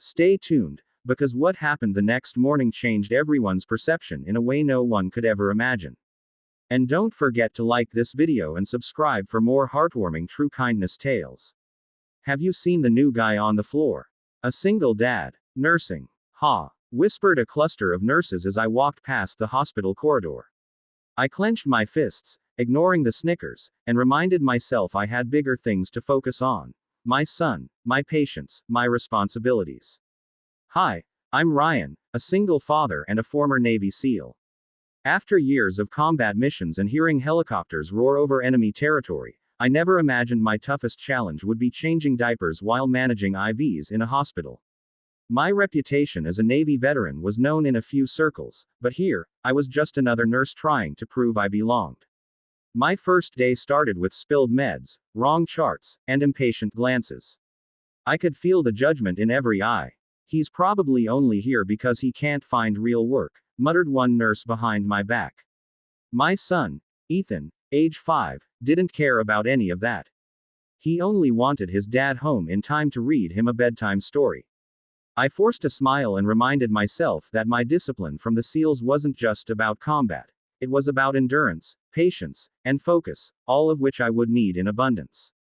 Stay tuned, because what happened the next morning changed everyone's perception in a way no one could ever imagine. And don't forget to like this video and subscribe for more heartwarming true kindness tales. Have you seen the new guy on the floor? A single dad. Nursing. Ha! Whispered a cluster of nurses as I walked past the hospital corridor. I clenched my fists, ignoring the snickers, and reminded myself I had bigger things to focus on. My son, my patients, my responsibilities. Hi, I'm Ryan, a single father and a former Navy SEAL. After years of combat missions and hearing helicopters roar over enemy territory, I never imagined my toughest challenge would be changing diapers while managing IVs in a hospital. My reputation as a Navy veteran was known in a few circles, but here, I was just another nurse trying to prove I belonged. My first day started with spilled meds, wrong charts, and impatient glances. I could feel the judgment in every eye. He's probably only here because he can't find real work, muttered one nurse behind my back. My son, Ethan, age 5, didn't care about any of that. He only wanted his dad home in time to read him a bedtime story. I forced a smile and reminded myself that my discipline from the SEALs wasn't just about combat. It was about endurance, patience, and focus, all of which I would need in abundance.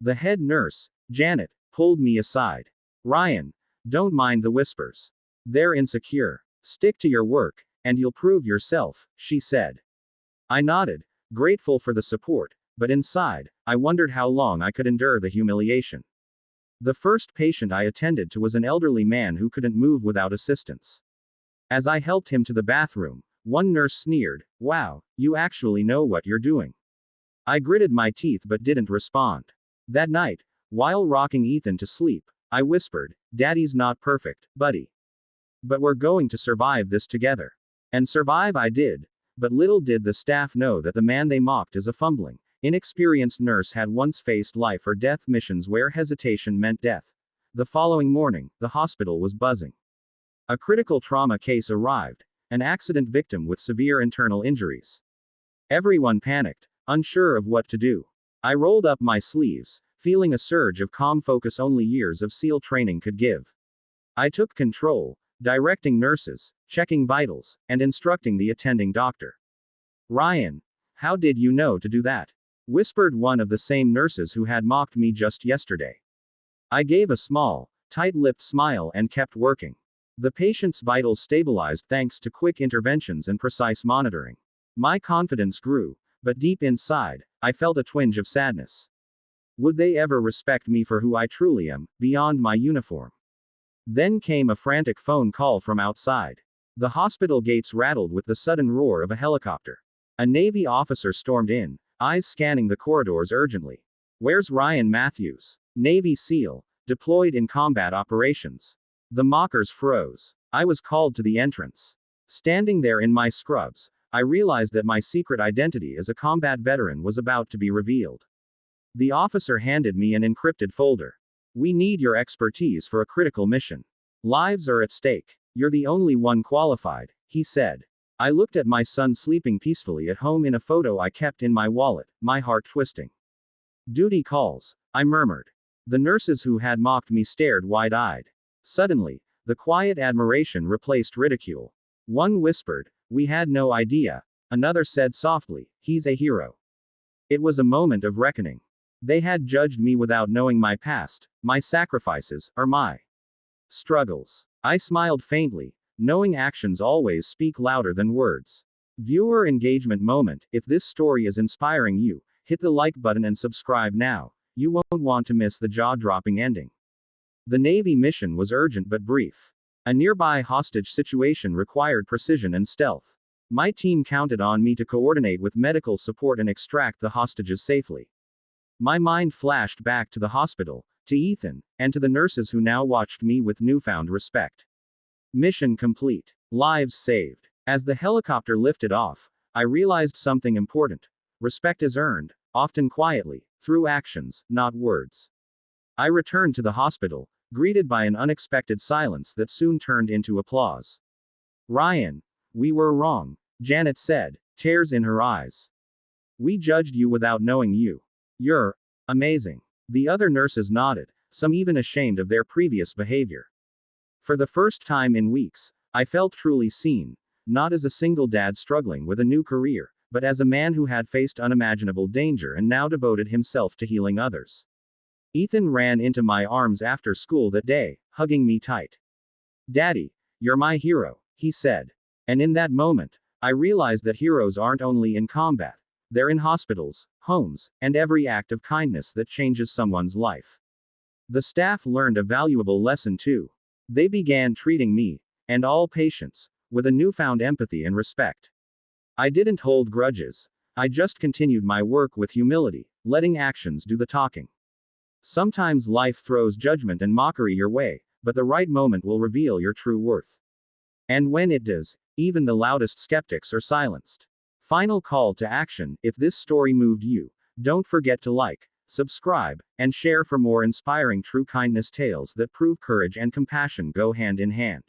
The head nurse, Janet, pulled me aside. Ryan, don't mind the whispers. They're insecure. Stick to your work, and you'll prove yourself, she said. I nodded, grateful for the support, but inside, I wondered how long I could endure the humiliation. The first patient I attended to was an elderly man who couldn't move without assistance. As I helped him to the bathroom, one nurse sneered, "Wow, you actually know what you're doing." I gritted my teeth but didn't respond. That night, while rocking Ethan to sleep, I whispered, "Daddy's not perfect, buddy. But we're going to survive this together." And survive I did. But little did the staff know that the man they mocked as a fumbling, inexperienced nurse had once faced life or death missions where hesitation meant death. The following morning, the hospital was buzzing. A critical trauma case arrived, an accident victim with severe internal injuries. Everyone panicked, unsure of what to do. I rolled up my sleeves, feeling a surge of calm focus only years of SEAL training could give. I took control, directing nurses, checking vitals, and instructing the attending doctor. "Ryan, how did you know to do that?" whispered one of the same nurses who had mocked me just yesterday. I gave a small, tight-lipped smile and kept working. The patient's vitals stabilized thanks to quick interventions and precise monitoring. My confidence grew, but deep inside, I felt a twinge of sadness. Would they ever respect me for who I truly am, beyond my uniform? Then came a frantic phone call from outside. The hospital gates rattled with the sudden roar of a helicopter. A Navy officer stormed in, eyes scanning the corridors urgently. "Where's Ryan Matthews? Navy SEAL, deployed in combat operations." The mockers froze. I was called to the entrance. Standing there in my scrubs, I realized that my secret identity as a combat veteran was about to be revealed. The officer handed me an encrypted folder. "We need your expertise for a critical mission. Lives are at stake. You're the only one qualified," he said. I looked at my son sleeping peacefully at home in a photo I kept in my wallet, my heart twisting. "Duty calls," I murmured. The nurses who had mocked me stared wide-eyed. Suddenly, the quiet admiration replaced ridicule. One whispered, "We had no idea." Another said softly, "He's a hero." It was a moment of reckoning. They had judged me without knowing my past, my sacrifices, or my struggles. I smiled faintly, knowing actions always speak louder than words. Viewer engagement moment. If this story is inspiring you, hit the like button and subscribe now. You won't want to miss the jaw-dropping ending. The Navy mission was urgent but brief. A nearby hostage situation required precision and stealth. My team counted on me to coordinate with medical support and extract the hostages safely. My mind flashed back to the hospital, to Ethan, and to the nurses who now watched me with newfound respect. Mission complete. Lives saved. As the helicopter lifted off, I realized something important. Respect is earned, often quietly, through actions, not words. I returned to the hospital, greeted by an unexpected silence that soon turned into applause. "Ryan, we were wrong," Janet said, tears in her eyes. "We judged you without knowing you. You're amazing." The other nurses nodded, some even ashamed of their previous behavior. For the first time in weeks, I felt truly seen, not as a single dad struggling with a new career, but as a man who had faced unimaginable danger and now devoted himself to healing others. Ethan ran into my arms after school that day, hugging me tight. "Daddy, you're my hero," he said. And in that moment, I realized that heroes aren't only in combat, they're in hospitals, homes, and every act of kindness that changes someone's life. The staff learned a valuable lesson too. They began treating me, and all patients, with a newfound empathy and respect. I didn't hold grudges. I just continued my work with humility, letting actions do the talking. Sometimes life throws judgment and mockery your way, but the right moment will reveal your true worth. And when it does, even the loudest skeptics are silenced. Final call to action: if this story moved you, don't forget to like, subscribe, and share for more inspiring true kindness tales that prove courage and compassion go hand in hand.